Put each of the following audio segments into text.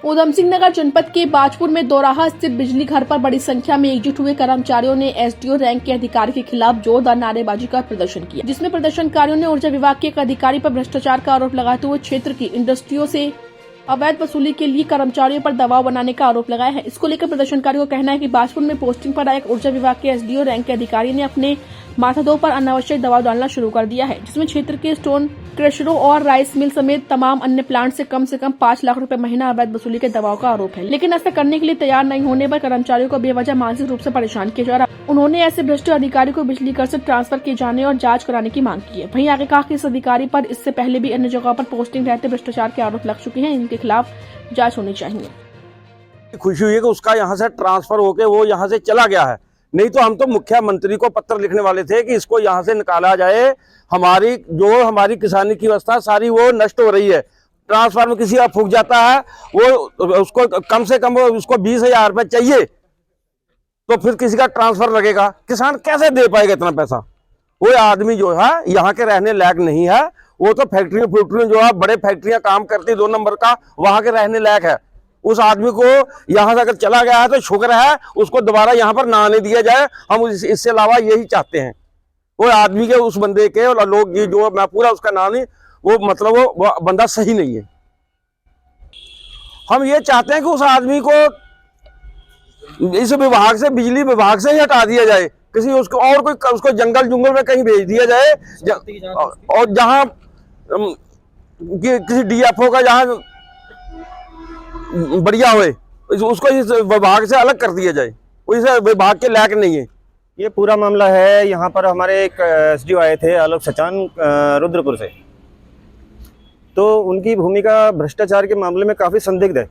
ऊधम सिंह नगर जनपद के बाजपुर में दोराहा स्थित बिजली घर पर बड़ी संख्या में एकजुट हुए कर्मचारियों ने एसडीओ रैंक के अधिकारी के खिलाफ जोरदार नारेबाजी का प्रदर्शन किया, जिसमें प्रदर्शनकारियों ने ऊर्जा विभाग के एक अधिकारी पर भ्रष्टाचार का आरोप लगाते हुए क्षेत्र की इंडस्ट्रियों से अवैध वसूली के लिए कर्मचारियों पर दबाव बनाने का आरोप लगाया है। इसको लेकर प्रदर्शनकारियों का कहना है कि बाजपुर में पोस्टिंग पर आए ऊर्जा विभाग के एसडीओ रैंक के अधिकारी ने अपने माथादों पर अनावश्यक दबाव डालना शुरू कर दिया है, जिसमें क्षेत्र के स्टोन क्रशरों और राइस मिल समेत तमाम अन्य प्लांट से कम 5 लाख रुपए महीना अवैध वसूली के दबाव का आरोप है। लेकिन ऐसा करने के लिए तैयार नहीं होने पर कर्मचारियों को बेवजह मानसिक रूप से परेशान किया जा रहा है। उन्होंने ऐसे भ्रष्ट अधिकारी को बिजली घर से ट्रांसफर किए जाने और जांच कराने की मांग की है। वहीं आगे कहा कि इस अधिकारी पर इससे पहले भी अन्य जगहों पर पोस्टिंग रहते भ्रष्टाचार के आरोप लग चुके हैं, इनके खिलाफ जांच होनी चाहिए। खुशी हुई है कि उसका यहाँ से ट्रांसफर होके वो यहाँ से चला गया है, नहीं तो हम तो मुख्यमंत्री को पत्र लिखने वाले थे कि इसको यहाँ से निकाला जाए। हमारी किसानी की व्यवस्था सारी वो नष्ट हो रही है। ट्रांसफर में किसी का फूक जाता है, वो उसको कम से कम उसको 20,000 रुपये चाहिए, तो फिर किसी का ट्रांसफर लगेगा। किसान कैसे दे पाएगा इतना पैसा? वो आदमी जो है यहाँ के रहने लायक नहीं है। वो तो फैक्ट्रियां जो है बड़े फैक्ट्रियां काम करती 2 नंबर का, वहां के रहने लायक है। उस आदमी को यहाँ से अगर चला गया है तो शुक्र है, उसको दोबारा यहाँ पर ना आने दिया जाए। हम इससे अलावा यही चाहते हैं। वो आदमी के उस बंदे के और लोग जो मैं पूरा उसका नाम नहीं, वो मतलब वो बंदा सही नहीं है। हम ये चाहते हैं कि उस आदमी को इस विभाग से, बिजली विभाग से ही हटा दिया जाए, किसी उसको और कोई उसको जंगल में कहीं भेज दिया जाए, और जहाँ किसी डीएफओ का जहाँ बढ़िया होए उसको इस विभाग से अलग कर दिया जाए। वो इस विभाग के लायक नहीं है। ये पूरा मामला है, यहाँ पर हमारे एक एसडीओ आए थे आलोक सचान रुद्रपुर से, तो उनकी भूमिका भ्रष्टाचार के मामले में काफ़ी संदिग्ध है।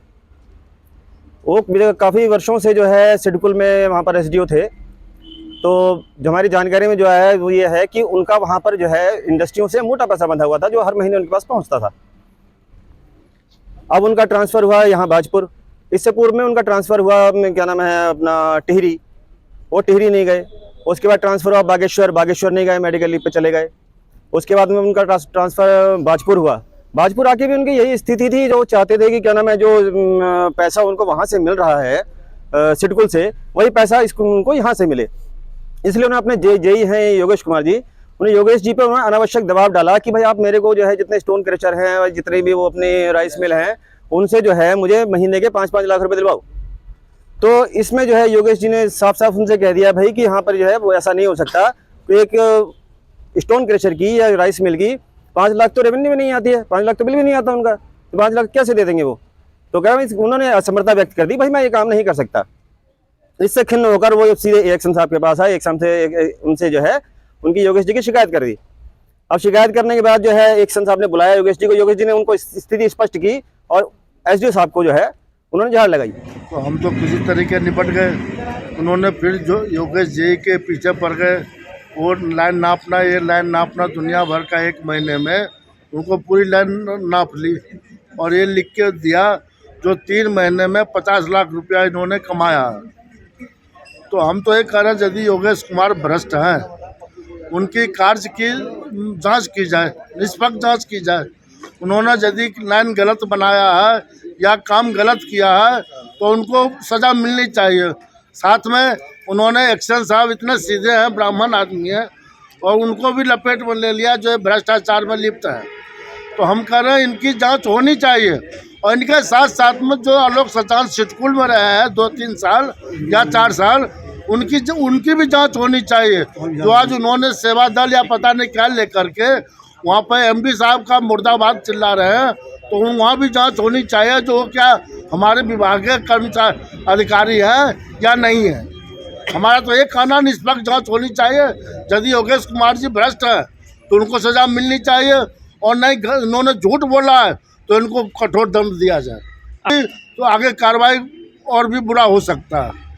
वो काफ़ी वर्षों से जो है सिडकुल में वहाँ पर एसडीओ थे। तो जो हमारी जानकारी में जो है वो ये है कि उनका वहाँ पर जो है इंडस्ट्रियों से मोटा पैसा बंधा हुआ था, जो हर महीने उनके पास पहुँचता था। अब उनका ट्रांसफ़र हुआ यहाँ बाजपुर। इससे पूर्व में उनका ट्रांसफ़र हुआ क्या नाम है अपना टिहरी, वो टिहरी नहीं गए। उसके बाद ट्रांसफ़र हुआ बागेश्वर नहीं गए, मेडिकल लीव पे चले गए। उसके बाद में उनका ट्रांसफ़र बाजपुर हुआ। बाजपुर आके भी उनकी यही स्थिति थी, जो चाहते थे कि क्या नाम है जो पैसा उनको वहाँ से मिल रहा है सिडकुल से, वही पैसा उनको यहाँ से मिले। इसलिए उन्होंने अपने जेई हैं योगेश कुमार जी, उन्हें योगेश जी पे उन्होंने अनावश्यक दबाव डाला कि भाई आप मेरे को जो है जितने स्टोन क्रशर हैं और जितने भी वो अपने राइस मिल हैं, उनसे जो है मुझे महीने के 5-5 लाख रुपए दिलवाओ। तो इसमें जो है योगेश जी ने साफ साफ उनसे कह दिया भाई कि यहाँ पर जो है वो ऐसा नहीं हो सकता। एक स्टोन क्रशर की या राइस मिल की 5 लाख तो रेवेन्यू में नहीं आती है, 5 लाख तो बिल भी नहीं आता उनका, तो 5 लाख कैसे दे देंगे वो? तो कह उन्होंने असमर्थता व्यक्त कर दी, भाई मैं ये काम नहीं कर सकता। इससे खिन्न होकर वो सीधे एक्शन साहब के पास आए। एक्शन से उनसे जो है उनकी योगेश जी की शिकायत कर दी। अब शिकायत करने के बाद जो है एक्शन साहब ने बुलाया योगेश जी को। योगेश जी ने उनको स्थिति स्पष्ट की और एसडीओ साहब को जो है उन्होंने झाड़ लगाई। तो हम तो किसी तरीके निपट गए। उन्होंने फिर जो योगेश जी के पीछे पड़ गए, वो लाइन नापना, ये लाइन नापना, दुनिया भर का 1 महीने में उनको पूरी लाइन नाप ली और ये लिख के दिया जो 3 महीने में 50 लाख रुपया इन्होंने कमाया। तो हम तो ये कह रहे हैं यदि योगेश कुमार भ्रष्ट हैं, उनकी कार्य की जांच की जाए, निष्पक्ष जांच की जाए। उन्होंने यदि लाइन गलत बनाया है या काम गलत किया है तो उनको सज़ा मिलनी चाहिए। साथ में उन्होंने एक्शन साहब इतने सीधे हैं, ब्राह्मण आदमी हैं, और उनको भी लपेट में ले लिया जो भ्रष्टाचार में लिप्त है। तो हम कह रहे हैं इनकी जांच होनी चाहिए। और इनके साथ साथ में जो आलोक सचान सिडकुल में रहे हैं 2-3 साल या 4 साल, उनकी भी जांच होनी चाहिए। जो आज उन्होंने सेवा दल या पता नहीं क्या लेकर के वहाँ पर एमडी साहब का मुर्दाबाद चिल्ला रहे हैं, तो वहाँ भी जांच होनी चाहिए जो क्या हमारे विभाग के कर्मचारी अधिकारी हैं या नहीं है। हमारा तो ये कहना, निष्पक्ष जांच होनी चाहिए। यदि योगेश कुमार जी भ्रष्ट हैं तो उनको सज़ा मिलनी चाहिए, और नहीं इन्होंने झूठ बोला है तो इनको कठोर दंड दिया जाए। तो आगे कार्रवाई और भी बुरा हो सकता है।